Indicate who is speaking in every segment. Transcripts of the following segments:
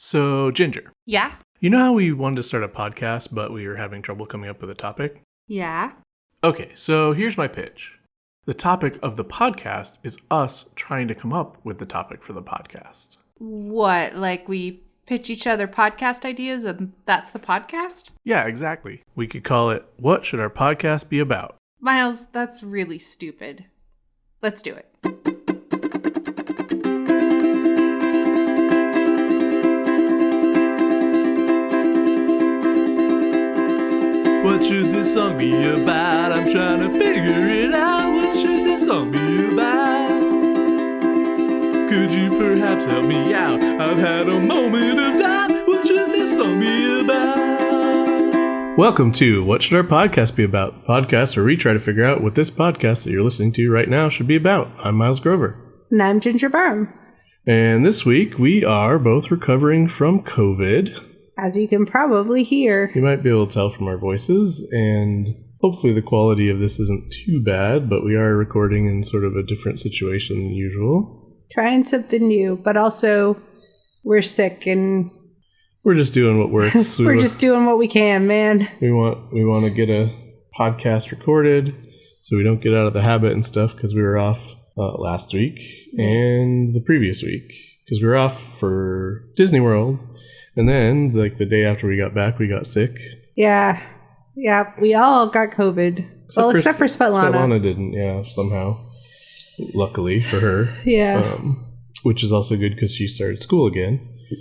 Speaker 1: So, Ginger.
Speaker 2: Yeah?
Speaker 1: You know how we wanted to start a podcast, but we were having trouble coming up with a topic?
Speaker 2: Yeah?
Speaker 1: Okay, so here's my pitch. The topic of the podcast is us trying to come up with the topic for the podcast.
Speaker 2: What, like we pitch each other podcast ideas and that's the podcast?
Speaker 1: Yeah, exactly. We could call it, What Should Our Podcast Be About?
Speaker 2: Miles, that's really stupid. Let's do it.
Speaker 1: What should this song be about? I'm trying to figure it out. What should this song be about? Could you perhaps help me out? I've had a moment of doubt. What should this song be about? Welcome to What Should Our Podcast Be About? The podcast where we try to figure out what this podcast that you're listening to right now should be about. I'm Miles Grover.
Speaker 2: And I'm Ginger Burm.
Speaker 1: And this week we are both recovering from COVID.
Speaker 2: As you can probably hear.
Speaker 1: You might be able to tell from our voices, and hopefully the quality of this isn't too bad, but we are recording in sort of a different situation than usual.
Speaker 2: Trying something new, but also we're sick and...
Speaker 1: We're just doing what works.
Speaker 2: We're just doing what we can, man.
Speaker 1: We want to get a podcast recorded so we don't get out of the habit and stuff, because we were off last week and the previous week, because we were off for Disney World. And then, like, the day after we got back, we got sick.
Speaker 2: Yeah, we all got COVID. Except for Svetlana.
Speaker 1: Svetlana didn't, somehow. Luckily for her.
Speaker 2: Yeah.
Speaker 1: Which is also good because she started school again.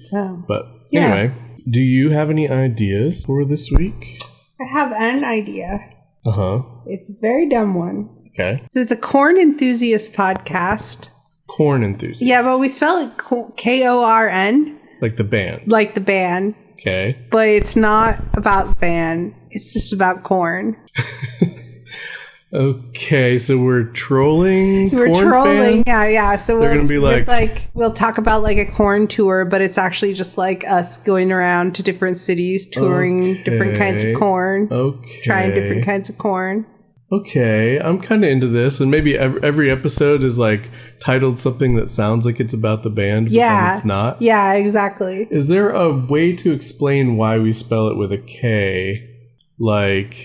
Speaker 2: So.
Speaker 1: But anyway, do you have any ideas for this week?
Speaker 2: I have an idea.
Speaker 1: Uh-huh.
Speaker 2: It's a very dumb one.
Speaker 1: Okay.
Speaker 2: So it's a Korn enthusiast podcast.
Speaker 1: Korn enthusiast.
Speaker 2: Yeah, but we spell it Korn.
Speaker 1: Like the band.
Speaker 2: Like the band.
Speaker 1: Okay.
Speaker 2: But it's not about the band. It's just about corn.
Speaker 1: Okay, so we're trolling
Speaker 2: We're
Speaker 1: Korn
Speaker 2: trolling,
Speaker 1: fans?
Speaker 2: yeah. So
Speaker 1: they're going to be
Speaker 2: we'll talk about like a corn tour, but it's actually just like us going around to different cities, touring different kinds of corn.
Speaker 1: Okay.
Speaker 2: Trying different kinds of corn.
Speaker 1: Okay, I'm kind of into this, and maybe every episode is like titled something that sounds like it's about the band, but then it's not.
Speaker 2: Yeah, exactly.
Speaker 1: Is there a way to explain why we spell it with a K? Like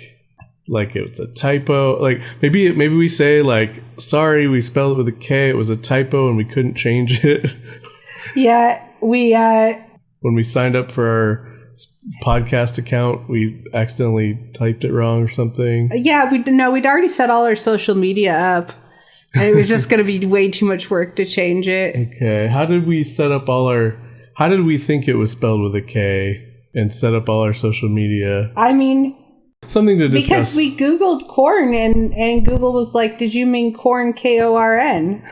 Speaker 1: it's a typo? Like maybe we say like, sorry, we spelled it with a K. It was a typo, and we couldn't change it.
Speaker 2: Yeah, we
Speaker 1: when we signed up for our podcast account, we accidentally typed it wrong or something.
Speaker 2: Yeah, we'd already set all our social media up, and it was just going to be way too much work to change it.
Speaker 1: Okay, how did we think it was spelled with a K and set up all our social media?
Speaker 2: I mean,
Speaker 1: something to discuss.
Speaker 2: because we Googled corn, and Google was like, did you mean corn, Korn?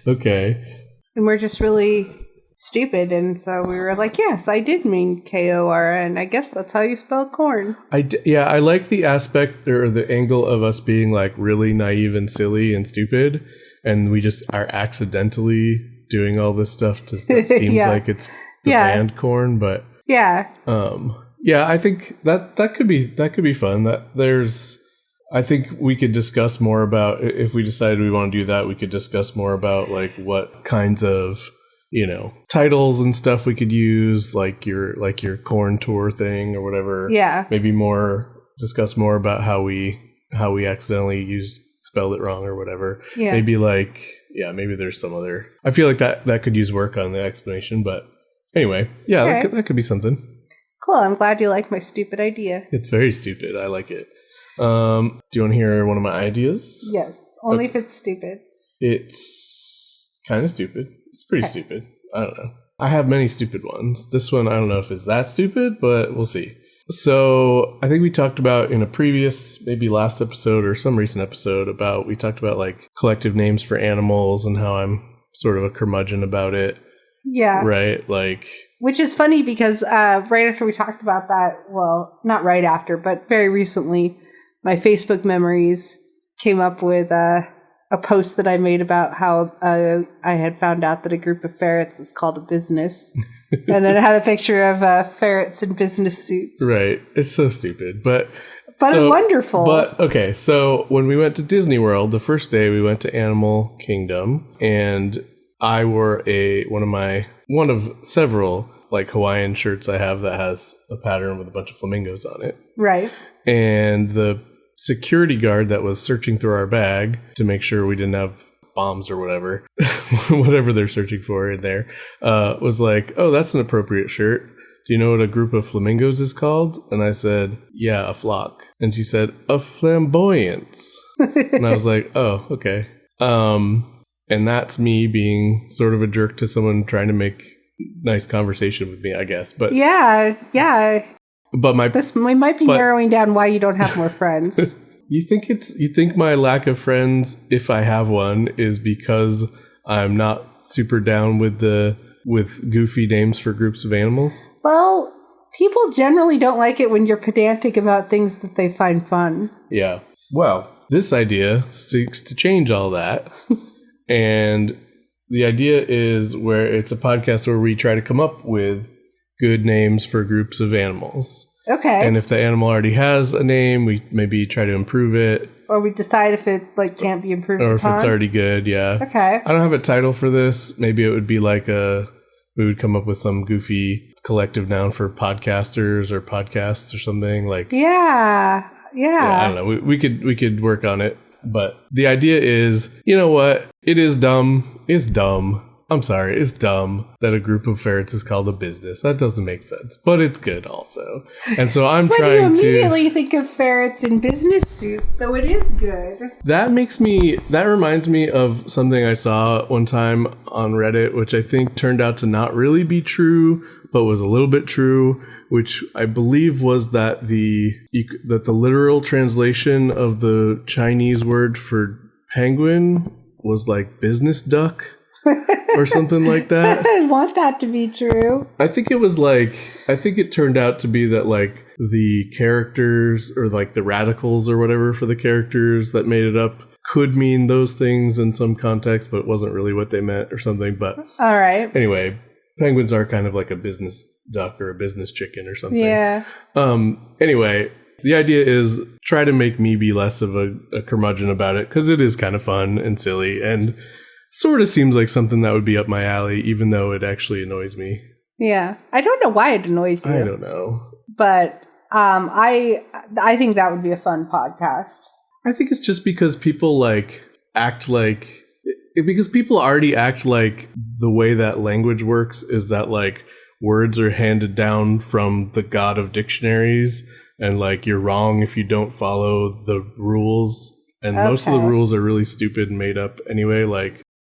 Speaker 1: Okay.
Speaker 2: And we're just really stupid, and so we were like, yes, I did mean Korn. I guess that's how you spell corn.
Speaker 1: I like the aspect or the angle of us being like really naive and silly and stupid, and we just are accidentally doing all this stuff that seems like it's the band Korn, but I think that could be fun. I think we could discuss more about, if we decided we want to do that, we could discuss more about like what kinds of titles and stuff we could use, like your Korn tour thing or whatever.
Speaker 2: Yeah.
Speaker 1: Maybe discuss more about how we accidentally spelled it wrong or whatever.
Speaker 2: Yeah.
Speaker 1: Maybe maybe there's some other. I feel like that could use work on the explanation, but anyway, that could be something.
Speaker 2: Cool. I'm glad you like my stupid idea.
Speaker 1: It's very stupid. I like it. Do you want to hear one of my ideas?
Speaker 2: Yes. Only if it's stupid.
Speaker 1: It's kind of stupid. It's pretty stupid. I don't know. I have many stupid ones. This one, I don't know if it's that stupid, but we'll see. So I think we talked about in a previous, maybe last episode or some recent episode we talked about like collective names for animals and how I'm sort of a curmudgeon about it.
Speaker 2: Yeah.
Speaker 1: Right? Like.
Speaker 2: Which is funny because right after we talked about that, well, not right after, but very recently, my Facebook memories came up with a post that I made about how I had found out that a group of ferrets is called a business. And then it had a picture of ferrets in business suits.
Speaker 1: Right. It's so stupid. But
Speaker 2: wonderful.
Speaker 1: But, okay, so when we went to Disney World, the first day we went to Animal Kingdom, and I wore one of several like Hawaiian shirts I have that has a pattern with a bunch of flamingos on it.
Speaker 2: Right.
Speaker 1: And the security guard that was searching through our bag to make sure we didn't have bombs or whatever, whatever they're searching for in there, was like, oh, that's an appropriate shirt. Do you know what a group of flamingos is called? And I said, yeah, a flock. And she said, a flamboyance. And I was like, oh, okay. And that's me being sort of a jerk to someone trying to make nice conversation with me, I guess. But
Speaker 2: yeah.
Speaker 1: But
Speaker 2: we might be narrowing down why you don't have more friends.
Speaker 1: You think my lack of friends, if I have one, is because I'm not super down with goofy names for groups of animals?
Speaker 2: Well, people generally don't like it when you're pedantic about things that they find fun.
Speaker 1: Yeah. Well, this idea seeks to change all that. And the idea is where it's a podcast where we try to come up with good names for groups of animals.
Speaker 2: Okay.
Speaker 1: And if the animal already has a name, we maybe try to improve it.
Speaker 2: Or we decide if it can't be improved upon.
Speaker 1: Or if it's already good, yeah.
Speaker 2: Okay.
Speaker 1: I don't have a title for this. Maybe it would be like we would come up with some goofy collective noun for podcasters or podcasts or something like.
Speaker 2: Yeah.
Speaker 1: I don't know. We could work on it. But the idea is, you know what? It is dumb. It's dumb. I'm sorry. It's dumb that a group of ferrets is called a business. That doesn't make sense. But it's good also. And so I'm trying to...
Speaker 2: you immediately think of ferrets in business suits, so it is good.
Speaker 1: That reminds me of something I saw one time on Reddit, which I think turned out to not really be true, but was a little bit true, which I believe was that the literal translation of the Chinese word for penguin was like business duck or something like that.
Speaker 2: I want that to be true.
Speaker 1: I think it turned out to be that like the characters or like the radicals or whatever for the characters that made it up could mean those things in some context, but it wasn't really what they meant or something. But
Speaker 2: all right.
Speaker 1: Anyway, penguins are kind of like a business duck or a business chicken or something.
Speaker 2: Yeah.
Speaker 1: Anyway, the idea is try to make me be less of a curmudgeon about it because it is kind of fun and silly and sort of seems like something that would be up my alley, even though it actually annoys me.
Speaker 2: Yeah. I don't know why it annoys you.
Speaker 1: I don't know.
Speaker 2: But I think that would be a fun podcast.
Speaker 1: I think it's just because people because people already act like the way that language works is that like words are handed down from the god of dictionaries and like you're wrong if you don't follow the rules. And most of the rules are really stupid and made up anyway.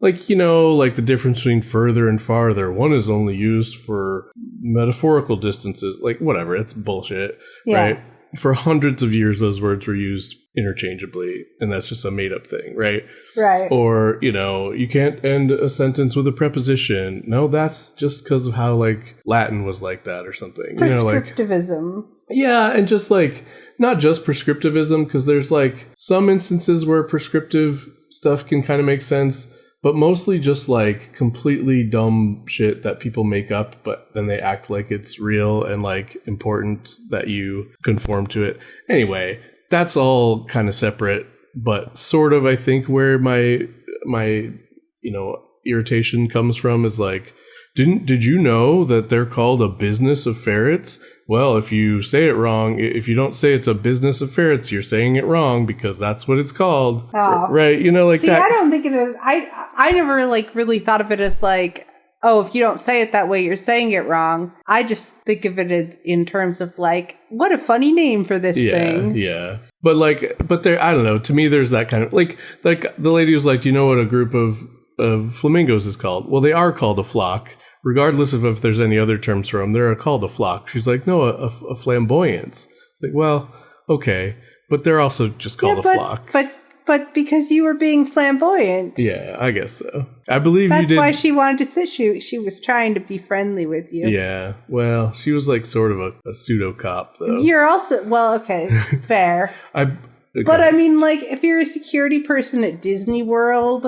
Speaker 1: Like, you know, like the difference between further and farther. One is only used for metaphorical distances. Like, whatever. It's bullshit. Yeah. Right? For hundreds of years, those words were used interchangeably. And that's just a made up thing, right?
Speaker 2: Right.
Speaker 1: Or, you know, you can't end a sentence with a preposition. No, that's just because of how, like, Latin was like that or something.
Speaker 2: Prescriptivism.
Speaker 1: You know, yeah, and just, like, not just prescriptivism, because there's, like, some instances where prescriptive stuff can kind of make sense. But mostly just like completely dumb shit that people make up, but then they act like it's real and like important that you conform to it. Anyway, that's all kind of separate, but sort of I think where my you know irritation comes from is like, did you know that they're called a business of ferrets? Well, if you say it wrong, if you don't say it's a business of ferrets, you're saying it wrong because that's what it's called. Oh. Right? You know, like
Speaker 2: See,
Speaker 1: that.
Speaker 2: I don't think it is. I never like really thought of it as like, oh, if you don't say it that way, you're saying it wrong. I just think of it as in terms of like, what a funny name for this thing.
Speaker 1: Yeah. But there, I don't know. To me, there's that kind of like the lady was like, do you know what a group of flamingos is called? Well, they are called a flock. Regardless of if there's any other terms for them, they're called a flock. She's like, no, a flamboyance. Like, well, okay, but they're also just called a flock.
Speaker 2: But because you were being flamboyant.
Speaker 1: Yeah, I guess so. I believe
Speaker 2: That's
Speaker 1: you did.
Speaker 2: That's why she wanted to sit. She was trying to be friendly with you.
Speaker 1: Yeah, well, she was like sort of a pseudo cop, though.
Speaker 2: You're also okay, fair.
Speaker 1: Okay.
Speaker 2: But I mean, like, if you're a security person at Disney World,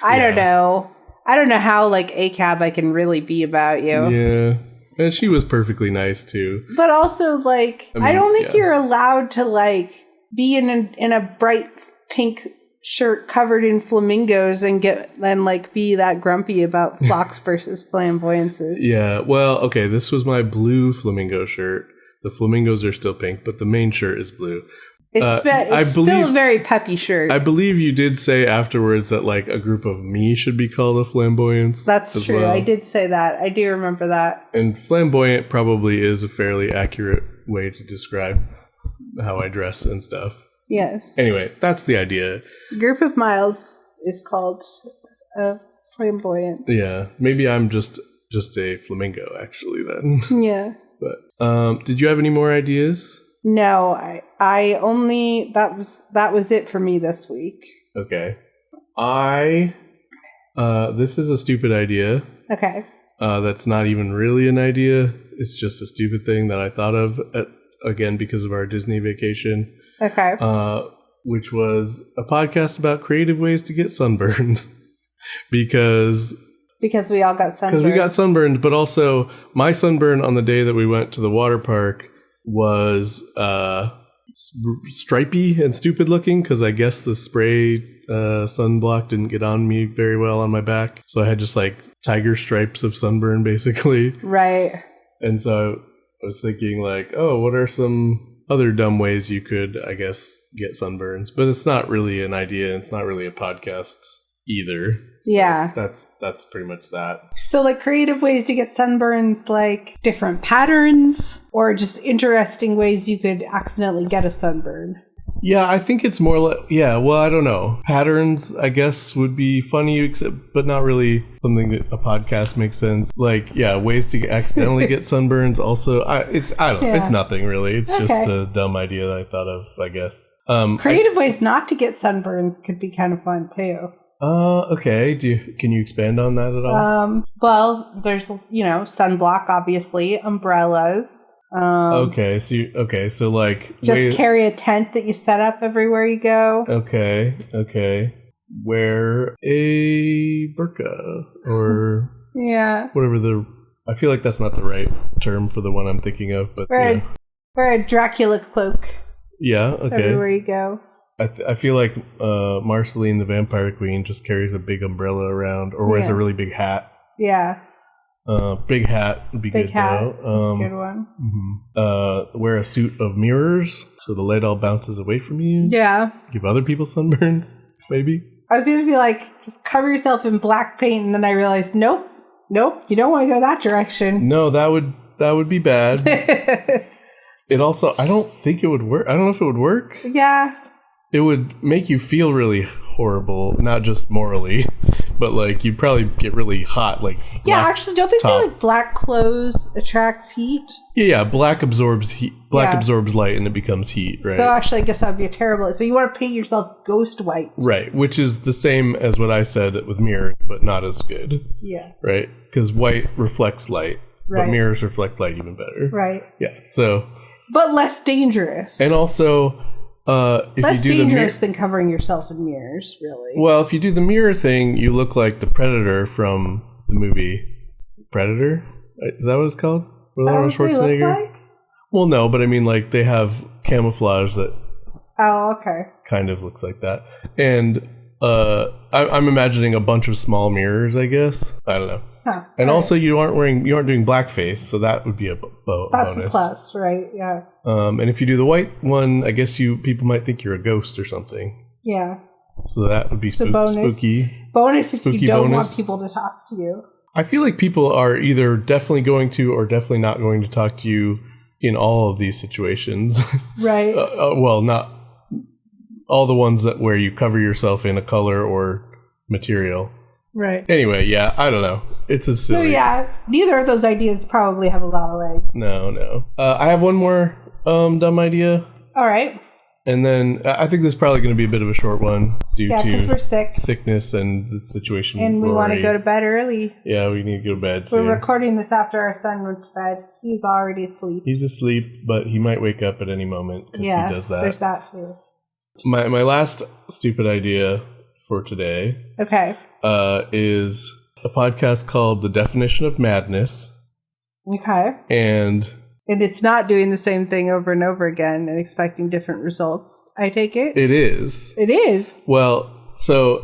Speaker 2: I don't know. I don't know how, like, ACAB I can really be about you.
Speaker 1: Yeah. And she was perfectly nice, too.
Speaker 2: But also, like, I don't think you're allowed to, like, be in a bright pink shirt covered in flamingos and be that grumpy about flocks versus flamboyances.
Speaker 1: Yeah, well, okay, this was my blue flamingo shirt. The flamingos are still pink, but the main shirt is blue.
Speaker 2: It's still a very peppy shirt.
Speaker 1: I believe you did say afterwards that like a group of me should be called a flamboyance.
Speaker 2: That's true. Well. I did say that. I do remember that.
Speaker 1: And flamboyant probably is a fairly accurate way to describe how I dress and stuff.
Speaker 2: Yes.
Speaker 1: Anyway, that's the idea.
Speaker 2: A group of miles is called a flamboyance.
Speaker 1: Yeah. Maybe I'm just a flamingo actually then.
Speaker 2: Yeah.
Speaker 1: But did you have any more ideas?
Speaker 2: No, I only that was it for me this week.
Speaker 1: Okay. This is a stupid idea.
Speaker 2: Okay.
Speaker 1: That's not even really an idea. It's just a stupid thing that I thought of again because of our Disney vacation.
Speaker 2: Okay.
Speaker 1: Which was a podcast about creative ways to get sunburns. Because
Speaker 2: we all got sunburned.
Speaker 1: Because we got sunburned, but also my sunburn on the day that we went to the water park was stripy and stupid looking because I guess the spray sunblock didn't get on me very well on my back. So I had just like tiger stripes of sunburn basically.
Speaker 2: Right.
Speaker 1: And so I was thinking like, oh, what are some other dumb ways you could, I guess, get sunburns? But it's not really an idea. It's not really a podcast either. So
Speaker 2: yeah.
Speaker 1: That's pretty much that.
Speaker 2: So like creative ways to get sunburns, like different patterns or just interesting ways you could accidentally get a sunburn.
Speaker 1: Yeah, I think it's more like, yeah, well, I don't know. Patterns, I guess, would be funny, but not really something that a podcast makes sense. Like, yeah, ways to accidentally get sunburns. Also, I don't know. It's nothing really. It's just a dumb idea that I thought of, I guess.
Speaker 2: Creative ways not to get sunburns could be kind of fun too.
Speaker 1: Okay. Can you expand on that at all?
Speaker 2: Well, there's, sunblock, obviously, umbrellas.
Speaker 1: So like
Speaker 2: just carry a tent that you set up everywhere you go.
Speaker 1: Okay. Wear a burqa or whatever I feel like that's not the right term for the one I'm thinking of, but
Speaker 2: wear a Dracula cloak.
Speaker 1: Yeah, okay.
Speaker 2: Everywhere you go.
Speaker 1: I feel like Marceline the Vampire Queen just carries a big umbrella around or wears a really big hat.
Speaker 2: Yeah.
Speaker 1: Big hat would be good though.
Speaker 2: That's a good one.
Speaker 1: Mm-hmm. Wear a suit of mirrors so the light all bounces away from you.
Speaker 2: Yeah. Give
Speaker 1: other people sunburns, maybe.
Speaker 2: I was going to be like, just cover yourself in black paint, and then I realized, nope, you don't want to go that direction.
Speaker 1: No, that would be bad. It also, I don't think it would work. I don't know if it would work.
Speaker 2: Yeah.
Speaker 1: It would make you feel really horrible, not just morally, but like you'd probably get really hot. Like
Speaker 2: actually, don't they say like black clothes attracts heat?
Speaker 1: Yeah, black absorbs heat. Black absorbs light, and it becomes heat. Right.
Speaker 2: So actually, I guess that'd be a terrible. So you want to paint yourself ghost white,
Speaker 1: right? Which is the same as what I said with mirror, but not as good.
Speaker 2: Yeah.
Speaker 1: Right, because white reflects light, but mirrors reflect light even better.
Speaker 2: Right.
Speaker 1: Yeah. So.
Speaker 2: But less dangerous.
Speaker 1: And also. If
Speaker 2: less
Speaker 1: you do
Speaker 2: dangerous than covering yourself in mirrors, really.
Speaker 1: Well, if you do the mirror thing, you look like the Predator from the movie Predator. Is that what it's called?
Speaker 2: Is that what they look like?
Speaker 1: Well, no, but I mean, like they have camouflage that.
Speaker 2: Oh, okay.
Speaker 1: Kind of looks like that, and I'm imagining a bunch of small mirrors. I guess I don't know.
Speaker 2: Huh,
Speaker 1: and also, you aren't doing blackface, so that would be a bonus.
Speaker 2: That's a plus, right? Yeah.
Speaker 1: And if you do the white one, I guess people might think you're a ghost or something.
Speaker 2: Yeah.
Speaker 1: So that would be spooky.
Speaker 2: Bonus if you don't want people to talk to you.
Speaker 1: I feel like people are either definitely going to or definitely not going to talk to you in all of these situations.
Speaker 2: Right.
Speaker 1: Well, not all the ones where you cover yourself in a color or material.
Speaker 2: Right.
Speaker 1: Anyway, yeah, I don't know. It's a silly.
Speaker 2: So yeah, neither of those ideas probably have a lot of legs.
Speaker 1: No. I have one more dumb idea.
Speaker 2: All right.
Speaker 1: And then I think this is probably going to be a bit of a short one due to
Speaker 2: because we're sick.
Speaker 1: Sickness and the situation.
Speaker 2: And we want to go to bed early.
Speaker 1: Yeah, we need to go to bed soon.
Speaker 2: We're recording this after our son went to bed. He's already asleep.
Speaker 1: He's asleep, but he might wake up at any moment because he does that.
Speaker 2: There's that too.
Speaker 1: My last stupid idea for today is a podcast called The Definition of Madness.
Speaker 2: Okay.
Speaker 1: And
Speaker 2: And it's not doing the same thing over and over again and expecting different results, I take it?
Speaker 1: It is.
Speaker 2: It is.
Speaker 1: Well, so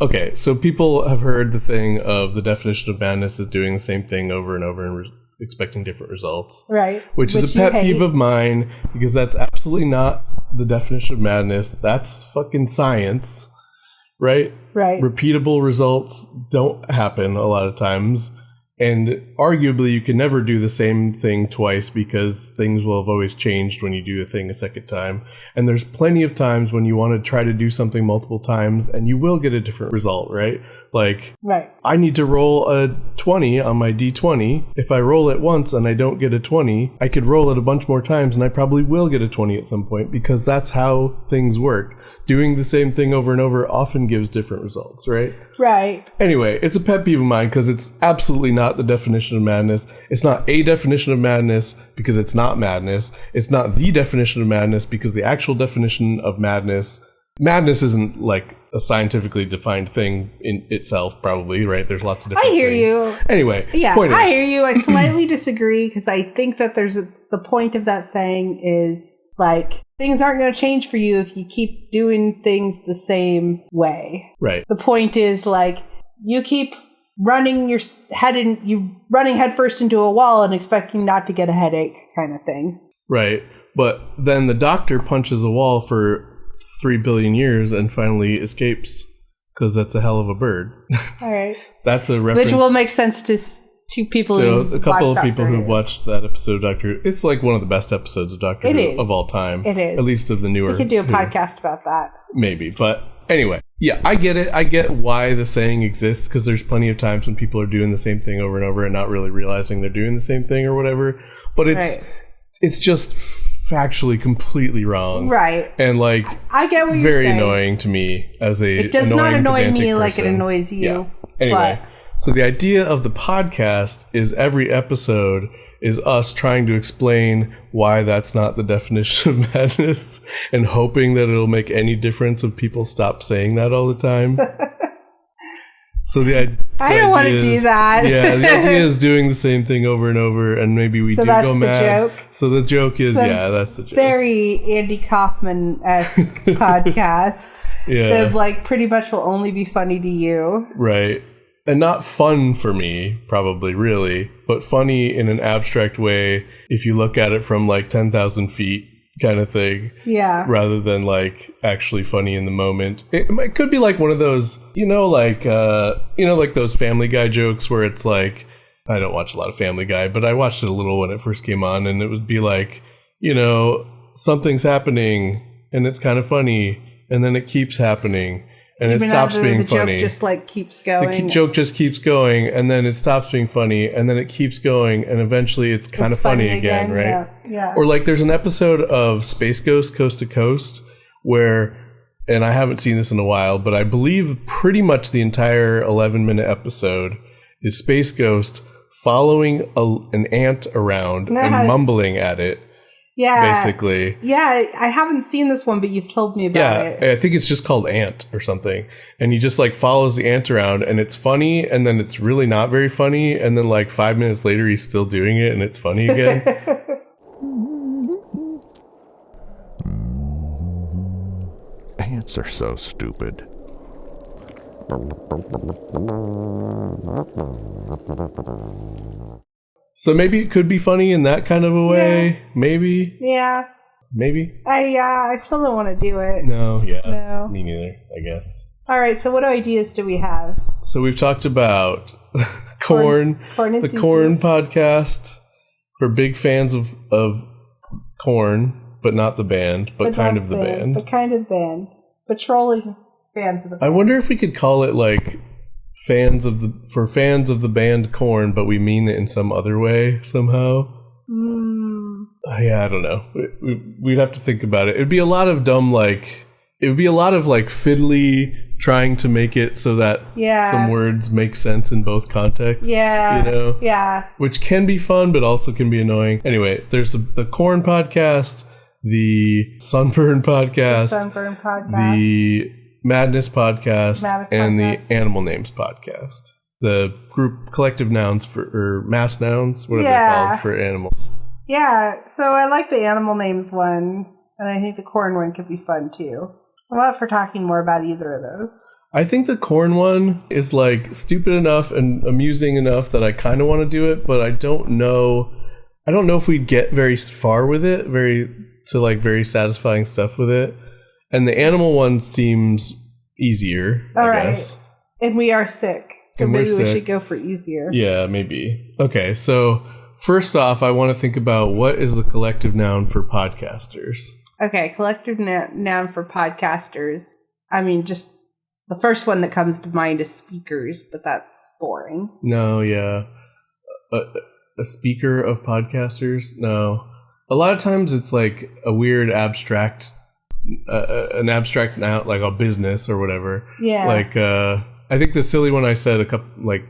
Speaker 1: people have heard the thing of the definition of madness is doing the same thing over and over and expecting different results.
Speaker 2: Right.
Speaker 1: Which is a pet peeve of mine, because that's absolutely not the definition of madness. That's fucking science, right?
Speaker 2: Right.
Speaker 1: Repeatable results don't happen a lot of times. And arguably, you can never do the same thing twice, because things will have always changed when you do a thing a second time. And there's plenty of times when you want to try to do something multiple times and you will get a different result, right? Like,
Speaker 2: right.
Speaker 1: I need to roll a 20 on my D20. If I roll it once and I don't get a 20, I could roll it a bunch more times and I probably will get a 20 at some point, because that's how things work. Doing the same thing over and over often gives different results, right?
Speaker 2: Right.
Speaker 1: Anyway, it's a pet peeve of mine because it's absolutely not the definition of madness. It's not a definition of madness because it's not madness. It's not the definition of madness because the actual definition of madness isn't like a scientifically defined thing in itself, probably, right? There's lots of different things.
Speaker 2: I hear you.
Speaker 1: Anyway,
Speaker 2: yeah, I hear you. I slightly disagree, because I think that the point of that saying is, like, things aren't going to change for you if you keep doing things the same way.
Speaker 1: Right.
Speaker 2: The point is, like, you keep running running headfirst into a wall and expecting not to get a headache, kind of thing.
Speaker 1: Right. But then the doctor punches a wall for 3 billion years and finally escapes, because that's a hell of a bird. All right. That's a reference.
Speaker 2: Which will make sense to people
Speaker 1: a couple of people who've watched that episode of Doctor. It's like one of the best episodes of Doctor Who of all time.
Speaker 2: It is.
Speaker 1: At least of the newer.
Speaker 2: We could do a podcast about that.
Speaker 1: Maybe. But anyway, yeah, I get it. I get why the saying exists, because there's plenty of times when people are doing the same thing over and over and not really realizing they're doing the same thing or whatever. But it's just factually completely wrong. Right. And like, I get what you're saying. Very annoying to me as a
Speaker 2: It does not annoy me like it annoys you.
Speaker 1: Yeah. Anyway. So the idea of the podcast is every episode is us trying to explain why that's not the definition of madness, and hoping that it'll make any difference if people stop saying that all the time. So I don't want to do that. Yeah, the idea is doing the same thing over and over, and maybe we do go mad. Joke. So the joke is, that's the joke.
Speaker 2: Very Andy Kaufman-esque podcast. Yeah. That like pretty much will only be funny to you.
Speaker 1: Right. And not fun for me, probably, really, but funny in an abstract way if you look at it from like 10,000 feet kind of thing. Yeah. Rather than like actually funny in the moment. It could be like one of those, like those Family Guy jokes where it's like, I don't watch a lot of Family Guy, but I watched it a little when it first came on, and it would be like, something's happening and it's kind of funny, and then it keeps happening. And it stops being funny.
Speaker 2: The joke just like keeps going.
Speaker 1: The joke just keeps going, and then it stops being funny, and then it keeps going, and eventually it's kind of funny again, right? Yeah. Or like there's an episode of Space Ghost Coast to Coast where, and I haven't seen this in a while, but I believe pretty much the entire 11-minute episode is Space Ghost following an ant around and mumbling at it. Yeah. Basically.
Speaker 2: Yeah, I haven't seen this one, but you've told me about it.
Speaker 1: Yeah, I think it's just called Ant or something. And he just like follows the ant around, and it's funny, and then it's really not very funny, and then like 5 minutes later he's still doing it and it's funny again.
Speaker 3: Ants are so stupid.
Speaker 1: So maybe it could be funny in that kind of a way. Yeah. Maybe.
Speaker 2: Yeah.
Speaker 1: Maybe.
Speaker 2: I still don't want to do it.
Speaker 1: No, yeah. No. Me neither, I guess.
Speaker 2: All right, so what ideas do we have?
Speaker 1: So we've talked about Korn, the Korn podcast, for big fans of Korn, but not the band, but kind of the band.
Speaker 2: But kind of the band. But trolling fans of the band.
Speaker 1: I wonder if we could call it like fans of the band Korn, but we mean it in some other way somehow. Yeah, I don't know. We'd have to think about it. It'd be a lot of dumb, like, it would be a lot of like fiddly trying to make it so that some words make sense in both contexts. Yeah. Yeah. Which can be fun, but also can be annoying. Anyway, there's the Korn podcast, the Sunburn podcast, the Madness podcast, and the Animal Names podcast. The group collective nouns or mass nouns, what are they called for animals?
Speaker 2: Yeah, so I like the animal names one, and I think the Korn one could be fun too. I'm up for talking more about either of those.
Speaker 1: I think the Korn one is like stupid enough and amusing enough that I kind of want to do it, but I don't know if we'd get very far with it, very satisfying stuff with it. And the animal one seems easier, I guess.
Speaker 2: And we are sick, so maybe we should go for easier.
Speaker 1: Yeah, maybe. Okay, so first off, I want to think about what is the collective noun for podcasters. Okay,
Speaker 2: collective noun for podcasters. I mean, just the first one that comes to mind is speakers, but that's boring.
Speaker 1: No, yeah. A speaker of podcasters? No. A lot of times it's like a weird abstract, an abstract noun, like a business or whatever.
Speaker 2: Yeah.
Speaker 1: Like, I think the silly one I said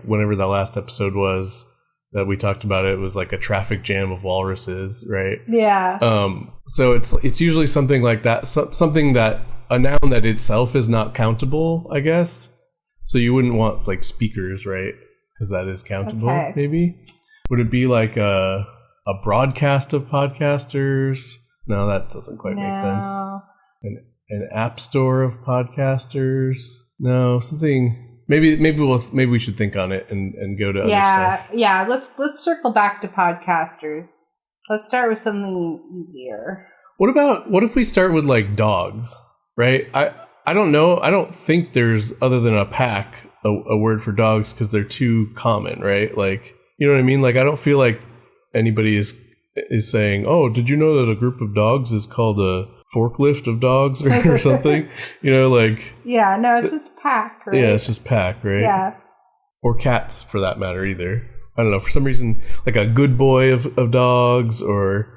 Speaker 1: whenever that last episode was that we talked about, it was like a traffic jam of walruses, right?
Speaker 2: Yeah.
Speaker 1: So it's usually something like that, something that a noun that itself is not countable, I guess. So you wouldn't want like speakers, right? Because that is countable, maybe. Would it be like a broadcast of podcasters? No, that doesn't quite make sense. An app store of podcasters? No, something. Maybe we should think on it and go to other stuff.
Speaker 2: Yeah. Let's circle back to podcasters. Let's start with something easier.
Speaker 1: What if we start with like dogs? Right? I don't know. I don't think there's, other than a pack, a word for dogs because they're too common, right? Like, you know what I mean? Like, I don't feel like anybody is saying, oh, did you know that a group of dogs is called a forklift of dogs or something? You know, like...
Speaker 2: Yeah, no, it's just pack, right?
Speaker 1: Yeah, it's just pack, right?
Speaker 2: Yeah.
Speaker 1: Or cats, for that matter, either. I don't know, for some reason, like a good boy of dogs or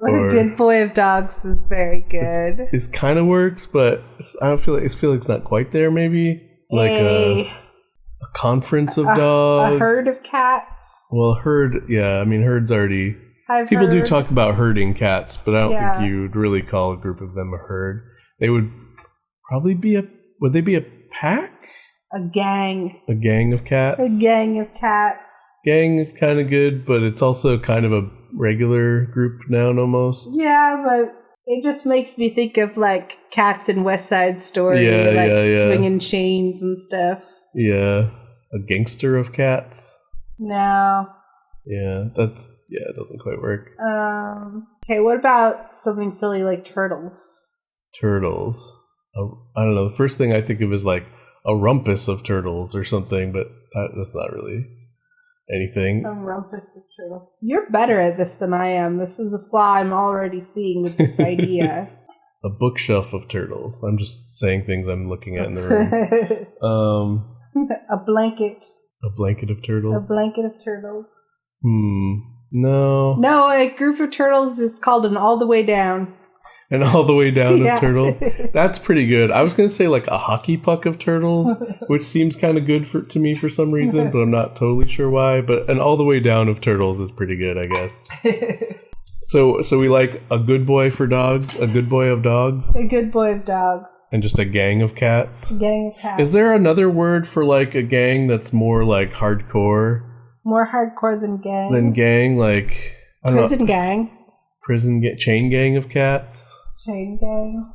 Speaker 2: a good boy of dogs is very good.
Speaker 1: It kind of works, but I feel like it's not quite there, maybe. Like a conference of dogs.
Speaker 2: A herd of cats.
Speaker 1: Well, herd, yeah, I mean, herd's already... People do talk about herding cats, but I don't think you would really call a group of them a herd. They would probably be would they be a pack?
Speaker 2: A gang.
Speaker 1: A gang of cats?
Speaker 2: A gang of cats.
Speaker 1: Gang is kind of good, but it's also kind of a regular group noun almost.
Speaker 2: Yeah, but it just makes me think of like cats in West Side Story, swinging chains and stuff.
Speaker 1: Yeah. A gangster of cats?
Speaker 2: No.
Speaker 1: Yeah, it doesn't quite work.
Speaker 2: Okay, what about something silly like turtles?
Speaker 1: Turtles. I don't know. The first thing I think of is like a rumpus of turtles or something, but that's not really anything.
Speaker 2: A rumpus of turtles. You're better at this than I am. This is a flaw I'm already seeing with this idea.
Speaker 1: A bookshelf of turtles. I'm just saying things I'm looking at in the room.
Speaker 2: A blanket.
Speaker 1: A blanket of turtles?
Speaker 2: A blanket of turtles.
Speaker 1: No.
Speaker 2: No, a group of turtles is called an all the way down.
Speaker 1: An all the way down of turtles? That's pretty good. I was going to say like a hockey puck of turtles, which seems kind of good to me for some reason, but I'm not totally sure why. But an all the way down of turtles is pretty good, I guess. So we like a good boy for dogs, a good boy of dogs.
Speaker 2: A good boy of dogs.
Speaker 1: And just a gang of cats.
Speaker 2: A gang of cats.
Speaker 1: Is there another word for like a gang that's more like hardcore?
Speaker 2: More hardcore than gang.
Speaker 1: Than gang, like I don't
Speaker 2: prison
Speaker 1: know.
Speaker 2: Gang.
Speaker 1: Chain gang of cats.
Speaker 2: Chain gang.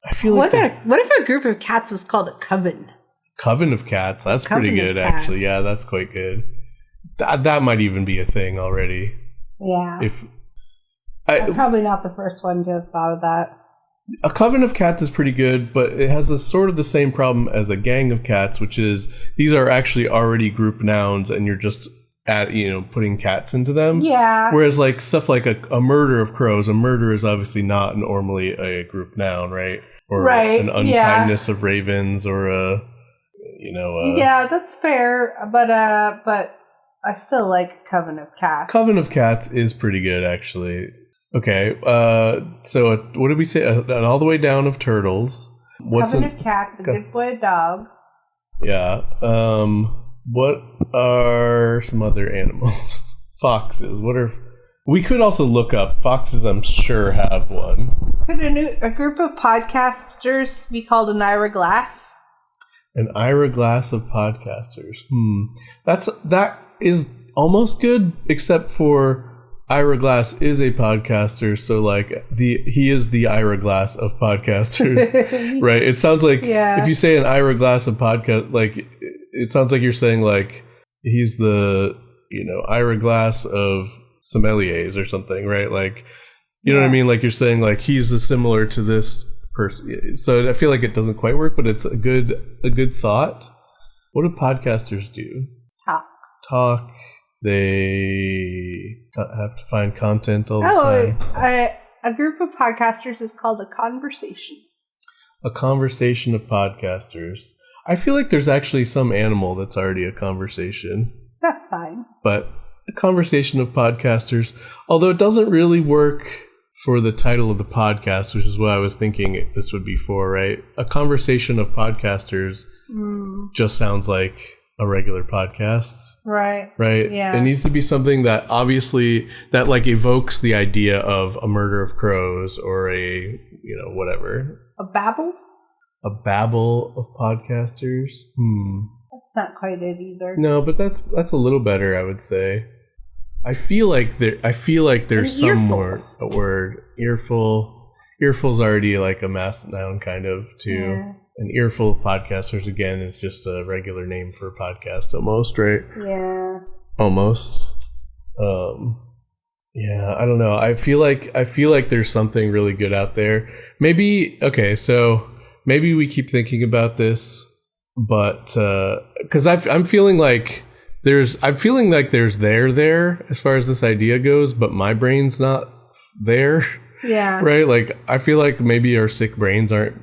Speaker 1: I feel like
Speaker 2: what if a group of cats was called a coven?
Speaker 1: Coven of cats. That's pretty good, actually. Yeah, that's quite good. That might even be a thing already.
Speaker 2: Yeah. I'm probably not the first one to have thought of that.
Speaker 1: A coven of cats is pretty good, but it has sort of the same problem as a gang of cats, which is these are actually already group nouns, and you're just putting cats into them.
Speaker 2: Yeah.
Speaker 1: Whereas like stuff like a murder of crows, a murder is obviously not normally a group noun, right? Or an unkindness of ravens, or
Speaker 2: yeah, that's fair, but I still like Coven of Cats.
Speaker 1: Coven of Cats is pretty good, actually. Okay, so what did we say? An all the way down of turtles.
Speaker 2: Coven of Cats, a good boy of dogs.
Speaker 1: Yeah. What are some other animals? Foxes. We could also look up foxes. I'm sure have one.
Speaker 2: Could a group of podcasters be called an Ira Glass?
Speaker 1: An Ira Glass of podcasters. That is almost good, except for Ira Glass is a podcaster, so like he is the Ira Glass of podcasters, right? It sounds like if you say an Ira Glass of podcast, like it sounds like you're saying like he's the Ira Glass of sommeliers or something, right? Like you know what I mean? Like you're saying like he's similar to this person. So I feel like it doesn't quite work, but it's a good thought. What do podcasters do? Talk. They have to find content all the time.
Speaker 2: A group of podcasters is called a conversation.
Speaker 1: A conversation of podcasters. I feel like there's actually some animal that's already a conversation.
Speaker 2: That's fine.
Speaker 1: But a conversation of podcasters, although it doesn't really work for the title of the podcast, which is what I was thinking this would be for, right? A conversation of podcasters just sounds like a regular podcast.
Speaker 2: Right.
Speaker 1: Yeah. It needs to be something that obviously that like evokes the idea of a murder of crows or a, whatever.
Speaker 2: A babble?
Speaker 1: A babble of podcasters?
Speaker 2: That's not quite it either.
Speaker 1: No, but that's a little better, I would say. I feel like there's some more a word. Earful. Earful's already like a mass noun kind of too. Yeah. An earful of podcasters, again, is just a regular name for a podcast almost, right?
Speaker 2: Yeah.
Speaker 1: Almost. Yeah, I don't know. I feel like there's something really good out there. Maybe we keep thinking about this, but because I'm feeling like there's there as far as this idea goes, but my brain's not there.
Speaker 2: Yeah.
Speaker 1: Right? Like I feel like maybe our sick brains aren't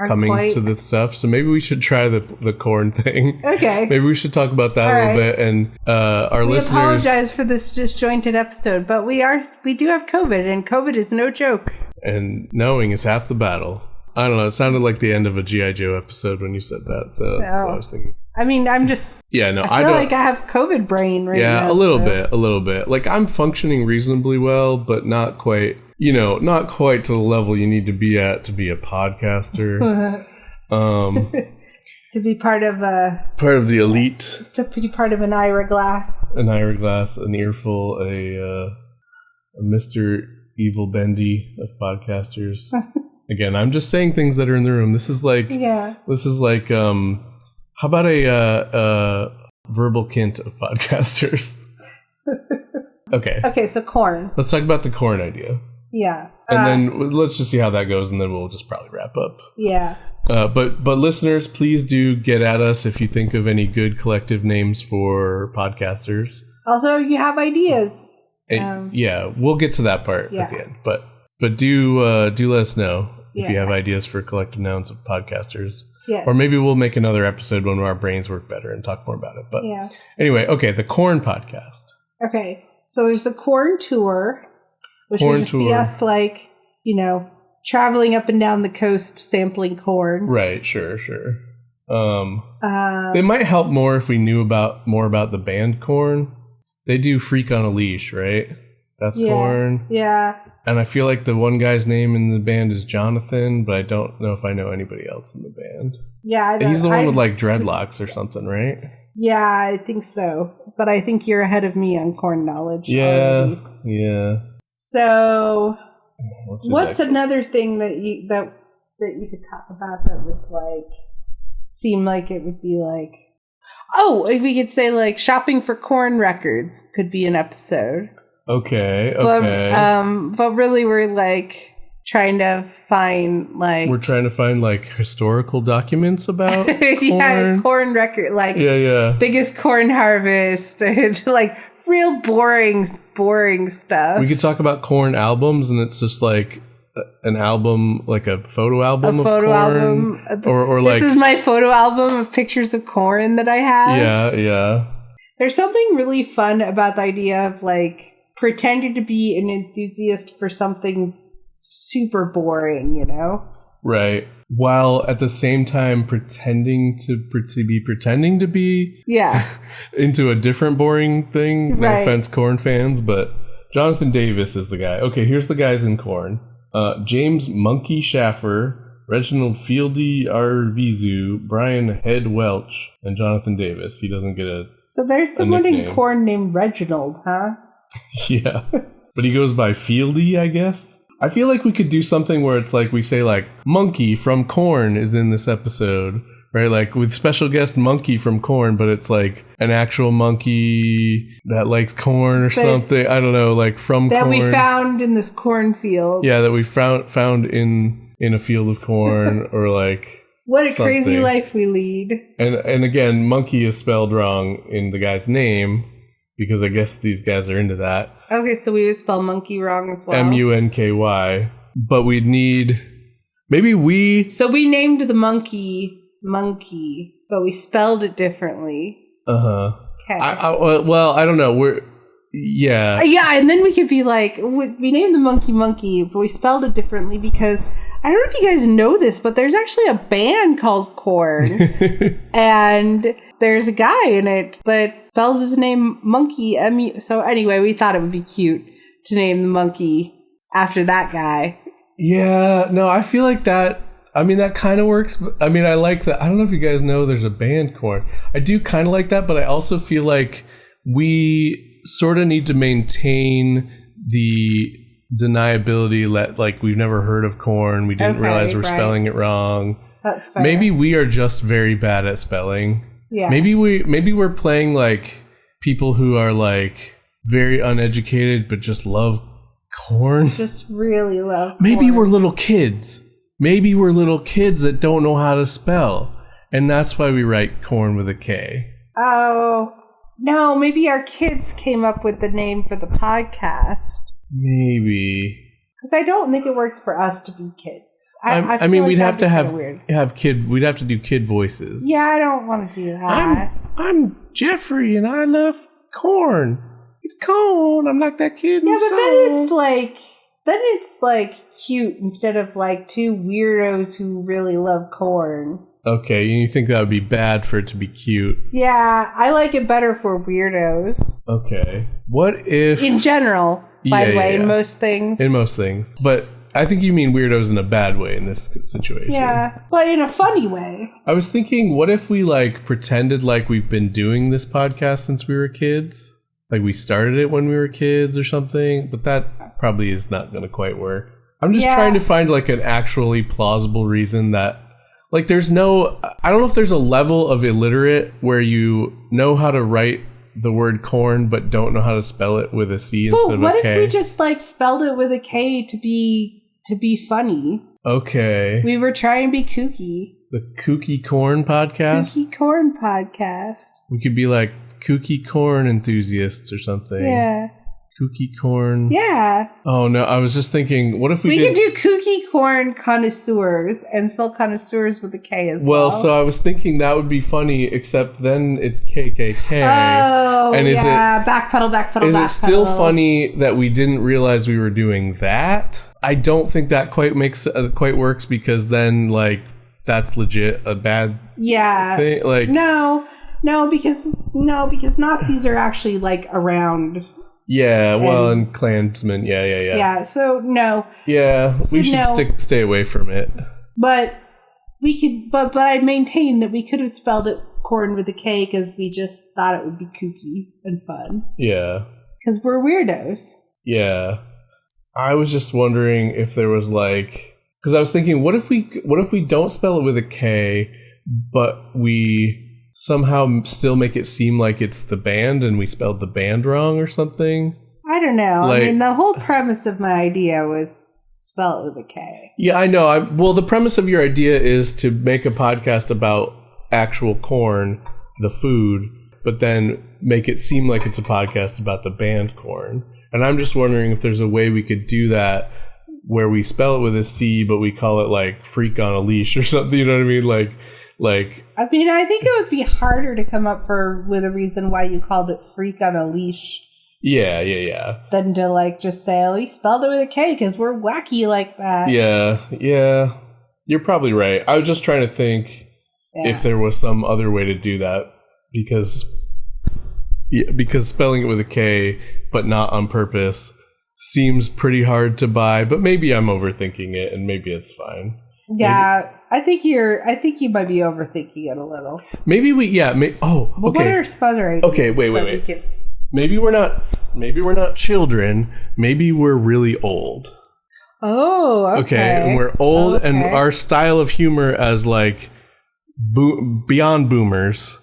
Speaker 1: coming to the stuff, so maybe we should try the Korn thing.
Speaker 2: Okay,
Speaker 1: maybe we should talk about that a little bit. And our listeners,
Speaker 2: we apologize for this disjointed episode, but we do have COVID, and COVID is no joke. And
Speaker 1: knowing is half the battle. I don't know. It sounded like the end of a G.I. Joe episode when you said that, so that's what I was thinking.
Speaker 2: I mean, I'm just
Speaker 1: I
Speaker 2: feel like I have COVID brain right now.
Speaker 1: Yeah, a little bit. Like I'm functioning reasonably well, but not quite. Not quite to the level you need to be at to be a podcaster.
Speaker 2: To be part of
Speaker 1: the elite.
Speaker 2: To be part of an Ira Glass.
Speaker 1: An Ira Glass, an earful, a Mr. Evil Bendy of podcasters. Again, I'm just saying things that are in the room. This is like how about a verbal Kint of podcasters? Okay,
Speaker 2: so Korn.
Speaker 1: Let's talk about the Korn idea.
Speaker 2: Yeah.
Speaker 1: And then let's just see how that goes, and then we'll just probably wrap up.
Speaker 2: Yeah.
Speaker 1: But listeners, please do get at us if you think of any good collective names for podcasters.
Speaker 2: Also, you have ideas.
Speaker 1: Yeah, we'll get to that part at the end. But do let us know if you have ideas for collective nouns of podcasters.
Speaker 2: Yes.
Speaker 1: Or maybe we'll make another episode when our brains work better and talk more about it. But anyway, okay, the Korn podcast.
Speaker 2: Okay, so there's the Korn tour. Which would just be us, like, traveling up and down the coast sampling Korn.
Speaker 1: Right, sure. It might help more if we knew more about the band Korn. They do Freak on a Leash, right? That's Korn.
Speaker 2: Yeah.
Speaker 1: And I feel like the one guy's name in the band is Jonathan, but I don't know if I know anybody else in the band.
Speaker 2: Yeah, I don't.
Speaker 1: He's the one with, like, dreadlocks or something, right?
Speaker 2: Yeah, I think so. But I think you're ahead of me on Korn knowledge.
Speaker 1: Yeah.
Speaker 2: So, what's another thing that you could talk about that would like seem like it would be like? Oh, if we could say like shopping for Korn records could be an episode.
Speaker 1: Okay.
Speaker 2: But really, we're like trying to find
Speaker 1: historical documents about
Speaker 2: Korn record, like biggest Korn harvest, and like real boring stuff.
Speaker 1: We could talk about Korn albums, and it's just like an album, like a photo album of Korn. Or like,
Speaker 2: this is my photo album of pictures of Korn that I have.
Speaker 1: Yeah.
Speaker 2: There's something really fun about the idea of like pretending to be an enthusiast for something super boring,
Speaker 1: Right. While at the same time pretending to be into a different boring thing. No offense, Korn fans, but Jonathan Davis is the guy. Okay, here's the guys in Korn. James Monkey Schaffer, Reginald Fieldy Arvizu, Brian Head Welch, and Jonathan Davis. He doesn't get a
Speaker 2: So there's someone in Korn named Reginald, huh?
Speaker 1: Yeah. But he goes by Fieldy, I guess. I feel like we could do something where it's like we say like Monkey from Korn is in this episode, right? Like with special guest Monkey from Korn, but it's like an actual monkey that likes corn or something. I don't know, like from
Speaker 2: that
Speaker 1: corn.
Speaker 2: we found in this cornfield.
Speaker 1: Yeah, that we found in a field of corn or like
Speaker 2: what a
Speaker 1: something.
Speaker 2: crazy life we lead.
Speaker 1: And again, monkey is spelled wrong in the guy's name because I guess these guys are into that.
Speaker 2: Okay, so we would spell monkey wrong as well.
Speaker 1: Munky. But we'd need maybe we.
Speaker 2: So we named the monkey, but we spelled it differently. Okay.
Speaker 1: Well, I don't know. Yeah,
Speaker 2: and then we could be like, we named the monkey, but we spelled it differently because I don't know if you guys know this, but there's actually a band called Korn, and there's a guy in it that spells his name Monkey. So anyway, we thought it would be cute to name the monkey after that guy.
Speaker 1: Yeah, no, I feel like that. I mean, that kind of works. I mean, I like that. I don't know if you guys know there's a band Korn. I do kind of like that, but I also feel like we sort of need to maintain the deniability that like we've never heard of Korn. We didn't realize we're spelling it wrong.
Speaker 2: That's fair.
Speaker 1: Maybe we are just very bad at spelling.
Speaker 2: Yeah.
Speaker 1: Maybe we're playing like people who are like very uneducated but just love Korn.
Speaker 2: Just really love
Speaker 1: Maybe
Speaker 2: Korn.
Speaker 1: we're little kids. Maybe we're little kids that don't know how to spell. And that's why we write Korn with a K.
Speaker 2: Oh, no, maybe our kids came up with the name for the podcast.
Speaker 1: Maybe.
Speaker 2: Because I don't think it works for us to be kids.
Speaker 1: I mean, we'd have to have kid. We'd have to do kid voices.
Speaker 2: Yeah, I don't want to do that.
Speaker 1: I'm Jeffrey, and I love Korn. It's Korn. I'm like that kid.
Speaker 2: Yeah, but then it's like cute instead of like two weirdos who really love Korn.
Speaker 1: Okay, you think that would be bad for it to be cute?
Speaker 2: Yeah, I like it better for weirdos.
Speaker 1: Okay. What if...
Speaker 2: In general, by the way, in most things.
Speaker 1: In most things. But I think you mean weirdos in a bad way in this situation.
Speaker 2: Yeah, but in a funny way.
Speaker 1: I was thinking, what if we like pretended like we've been doing this podcast since we were kids? Like we started it when we were kids or something? But that probably is not going to quite work. I'm just trying to find like an actually plausible reason that... Like, there's no... I don't know if there's a level of illiterate where you know how to write the word corn but don't know how to spell it with a C instead of a K.
Speaker 2: But what if we just, like, spelled it with a K to be funny?
Speaker 1: Okay.
Speaker 2: We were trying to be kooky.
Speaker 1: The Kooky Korn podcast?
Speaker 2: Kooky Korn podcast.
Speaker 1: We could be, like, kooky corn enthusiasts or something.
Speaker 2: Yeah.
Speaker 1: Kooky corn.
Speaker 2: Yeah.
Speaker 1: Oh, no. I was just thinking, what if we
Speaker 2: could do kooky corn connoisseurs and spell connoisseurs with a K as well.
Speaker 1: Well, so I was thinking that would be funny, except then it's KKK.
Speaker 2: Oh,
Speaker 1: and
Speaker 2: backpedal.
Speaker 1: Is it still funny that we didn't realize we were doing that? I don't think that quite works because then, like, that's legit a bad thing. Like,
Speaker 2: no, because Nazis are actually, like, around...
Speaker 1: Yeah, well, and Klansmen, yeah.
Speaker 2: Yeah, so no.
Speaker 1: Yeah, we should stay away from it.
Speaker 2: But we could, but I maintain that we could have spelled it corn with a K because we just thought it would be kooky and fun.
Speaker 1: Yeah.
Speaker 2: Because we're weirdos.
Speaker 1: Yeah. I was just wondering if there was like, because I was thinking, what if we don't spell it with a K, but we somehow still make it seem like it's the band and we spelled the band wrong or something?
Speaker 2: I don't know. Like, I mean, the whole premise of my idea was spell it with a K.
Speaker 1: Yeah, I know. Well, the premise of your idea is to make a podcast about actual corn, the food, but then make it seem like it's a podcast about the band Korn. And I'm just wondering if there's a way we could do that where we spell it with a C, but we call it like Freak on a Leash or something. You know what I mean? Like,
Speaker 2: I mean, I think it would be harder to come up with a reason why you called it Freak on a Leash.
Speaker 1: Yeah.
Speaker 2: Than to like just say, oh, we spelled it with a K because we're wacky like that.
Speaker 1: Yeah. You're probably right. I was just trying to think if there was some other way to do that because spelling it with a K but not on purpose seems pretty hard to buy. But maybe I'm overthinking it, and maybe it's fine.
Speaker 2: Yeah. I think you might be overthinking it a little.
Speaker 1: Maybe okay.
Speaker 2: What are sponsor ideas?
Speaker 1: Okay, wait. maybe we're not children. Maybe we're really old.
Speaker 2: Oh, okay.
Speaker 1: And we're old, and our style of humor as like beyond boomers,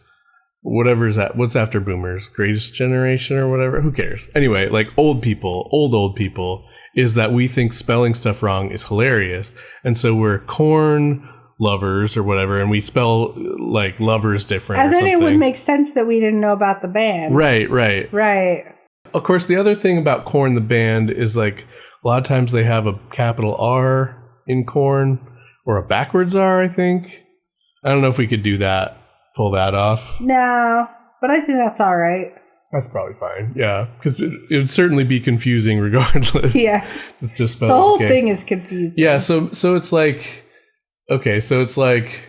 Speaker 1: whatever is that? What's after boomers? Greatest generation or whatever? Who cares? Anyway, like old people, is that we think spelling stuff wrong is hilarious, and so we're Korn lovers or whatever, and we spell like lovers different.
Speaker 2: And
Speaker 1: or
Speaker 2: then
Speaker 1: something.
Speaker 2: it would make sense that we didn't know about the band.
Speaker 1: Right. Of course, the other thing about Korn, the band, is like a lot of times they have a capital R in Korn or a backwards R, I think. I don't know if we could pull that off.
Speaker 2: No, but I think that's all right.
Speaker 1: That's probably fine. Yeah, because it would certainly be confusing regardless.
Speaker 2: Yeah.
Speaker 1: It's just spelled,
Speaker 2: the whole thing is confusing.
Speaker 1: Yeah, so it's like, okay, so it's like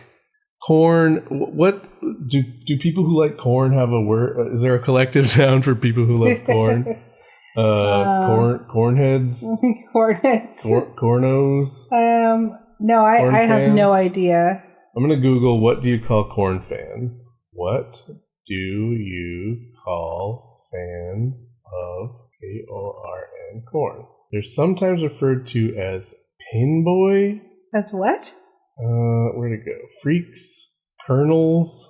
Speaker 1: Korn. What do people who like Korn have a word? Is there a collective noun for people who love Korn? Cornheads?
Speaker 2: Cornheads.
Speaker 1: Cornos?
Speaker 2: No, I have no idea.
Speaker 1: I'm going to Google, what do you call Korn fans? What do you call fans of Korn? Korn? They're sometimes referred to as pinboy.
Speaker 2: As what?
Speaker 1: Where'd it go? Freaks? Kernels?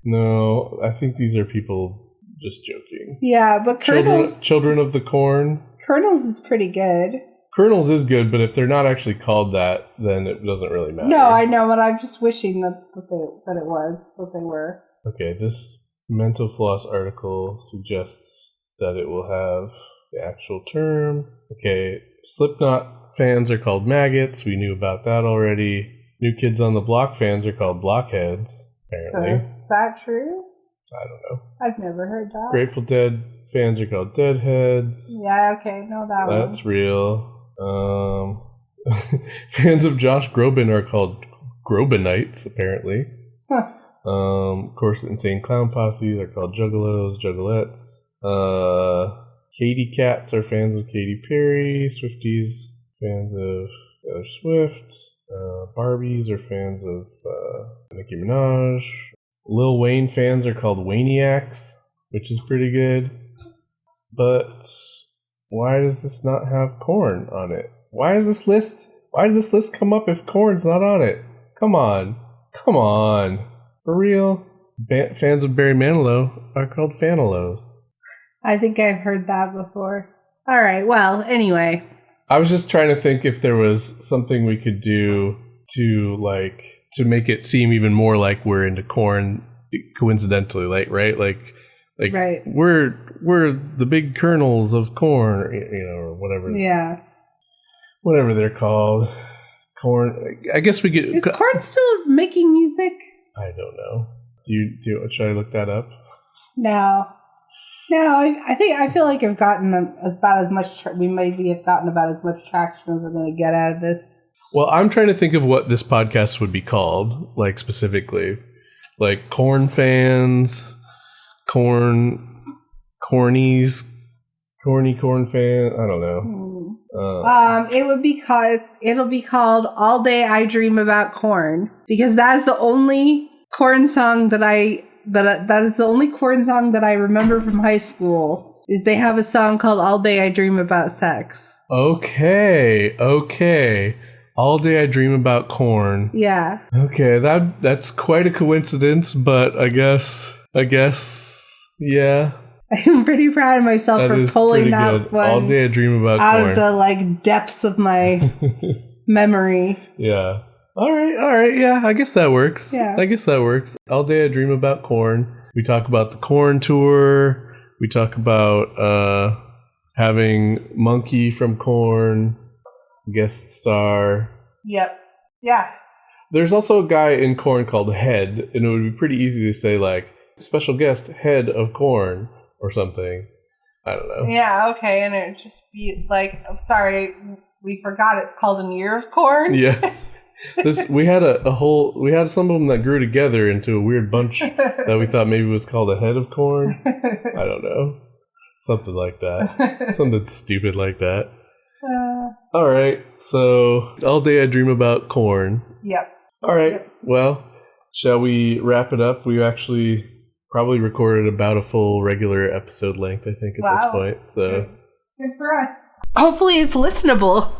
Speaker 1: No, I think these are people just joking.
Speaker 2: Yeah, but kernels...
Speaker 1: Children of the Korn?
Speaker 2: Kernels is pretty good.
Speaker 1: Kernels is good, but if they're not actually called that, then it doesn't really matter.
Speaker 2: No, I know, but I'm just wishing that it was, that they were.
Speaker 1: Okay, this Mental Floss article suggests that it will have the actual term. Okay, Slipknot fans are called maggots. We knew about that already. New Kids on the Block fans are called blockheads, apparently.
Speaker 2: So is that true?
Speaker 1: I don't know.
Speaker 2: I've never heard that.
Speaker 1: Grateful Dead fans are called deadheads.
Speaker 2: Yeah, okay, no,
Speaker 1: That's real. Fans of Josh Groban are called Grobanites, apparently.
Speaker 2: Huh.
Speaker 1: Of course, Insane Clown Posses are called Juggalos, Juggalettes. Katy Cats are fans of Katy Perry. Swifties, fans of Taylor Swift. Barbies are fans of Nicki Minaj. Lil Wayne fans are called Waniacs, which is pretty good. But why does this not have Korn on it? Why does this list come up if Korn's not on it? Come on. For real? Fans of Barry Manilow are called Fanilows. I
Speaker 2: think I've heard that before. All right, well, anyway.
Speaker 1: I was just trying to think if there was something we could do to make it seem even more like we're into Korn coincidentally, right? Like right. We're the big kernels of Korn, or whatever.
Speaker 2: Yeah.
Speaker 1: Whatever they're called. Korn. I guess we get.
Speaker 2: Is Korn still making music?
Speaker 1: I don't know. Should I look that up?
Speaker 2: No. I feel like I've gotten about as much. We maybe have gotten about as much traction as we're going to get out of this.
Speaker 1: Well, I'm trying to think of what this podcast would be called, like specifically, like Korn fans, cornies, corny Korn fan. I don't know.
Speaker 2: It'll be called "All Day I Dream About Korn" because that's the only Korn song that is the only Korn song that I remember from high school. Is they have a song called "All Day I Dream About Sex." Okay. All Day I Dream About Korn. Yeah.
Speaker 1: Okay, that's quite a coincidence, but I guess, yeah.
Speaker 2: I'm pretty proud of myself for pulling that one.
Speaker 1: All Day I Dream About
Speaker 2: Korn.
Speaker 1: Out
Speaker 2: of the depths of my memory.
Speaker 1: Yeah. All right. Yeah, I guess that works.
Speaker 2: Yeah.
Speaker 1: All Day I Dream About Korn. We talk about the Korn tour. We talk about having Monkey from Korn guest star.
Speaker 2: Yep. Yeah.
Speaker 1: There's also a guy in Korn called Head, and it would be pretty easy to say special guest Head of Korn or something. I don't know.
Speaker 2: Yeah, okay, and it'd just be sorry, we forgot it's called An Year of Korn.
Speaker 1: Yeah. We had some of them that grew together into a weird bunch that we thought maybe was called a Head of Korn. I don't know. Something like that. Something stupid like that. All right, so All Day I Dream About Korn.
Speaker 2: Yep.
Speaker 1: All right,
Speaker 2: Yep.
Speaker 1: Well, Shall we wrap it up? We actually probably recorded about a full regular episode length, I think, at this point. So
Speaker 2: good for us. Hopefully it's listenable.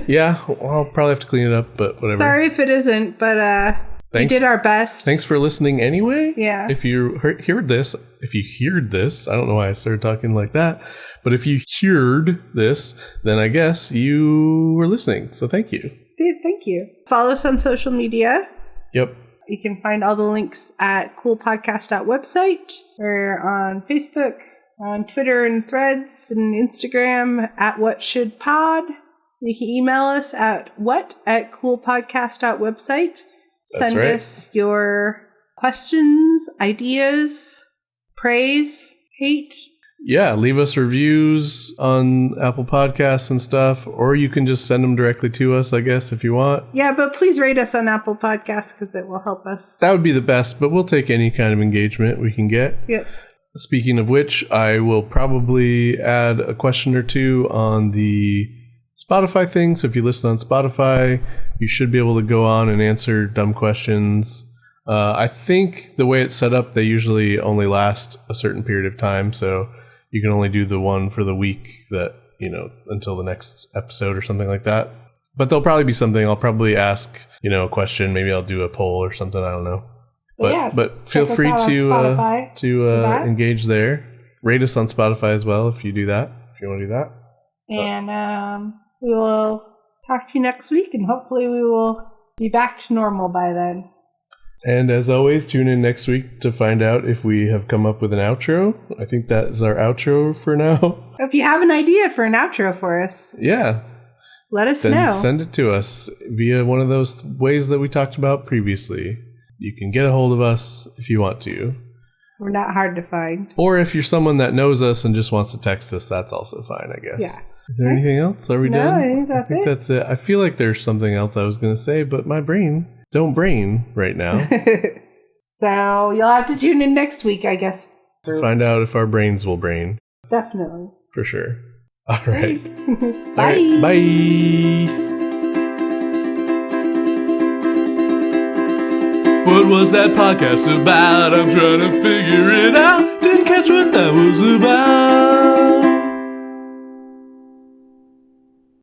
Speaker 1: Yeah, well, I'll probably have to clean it up, but whatever.
Speaker 2: Sorry if it isn't, but we did our best.
Speaker 1: Thanks for listening anyway.
Speaker 2: Yeah.
Speaker 1: If you heard this, I don't know why I started talking like that, but if you heard this, then I guess you were listening. So thank you.
Speaker 2: Thank you. Follow us on social media.
Speaker 1: Yep.
Speaker 2: You can find all the links at coolpodcast.website. We're on Facebook, on Twitter and Threads and Instagram at whatshouldpod. You can email us at coolpodcast.website. Send us your questions, ideas, praise, hate.
Speaker 1: Yeah, leave us reviews on Apple Podcasts and stuff, or you can just send them directly to us, I guess, if you want.
Speaker 2: Yeah, but please rate us on Apple Podcasts because it will help us.
Speaker 1: That would be the best, but we'll take any kind of engagement we can get.
Speaker 2: Yep.
Speaker 1: Speaking of which, I will probably add a question or two on the Spotify thing. So if you listen on Spotify, you should be able to go on and answer dumb questions. I think the way it's set up, they usually only last a certain period of time. So you can only do the one for the week that, until the next episode or something like that. But there'll probably be something. I'll probably ask, a question. Maybe I'll do a poll or something. I don't know. But feel free to engage there. Rate us on Spotify as well if you do that. If you want to do that.
Speaker 2: And we will talk to you next week, and hopefully we will be back to normal by then.
Speaker 1: And as always, tune in next week to find out if we have come up with an outro. I think that is our outro for now.
Speaker 2: If you have an idea for an outro for us, let us know.
Speaker 1: Send it to us via one of those ways that we talked about previously. You can get a hold of us if you want to.
Speaker 2: We're not hard to find.
Speaker 1: Or if you're someone that knows us and just wants to text us, that's also fine, I guess.
Speaker 2: Yeah.
Speaker 1: Is there anything else? Are we done?
Speaker 2: I think
Speaker 1: that's it. I feel like there's something else I was going to say, but my brain don't brain right now.
Speaker 2: So you'll have to tune in next week, I guess.
Speaker 1: To find out if our brains will brain.
Speaker 2: Definitely.
Speaker 1: For sure. All right.
Speaker 2: Bye.
Speaker 1: All right, bye. What was that podcast about? I'm trying to figure it out.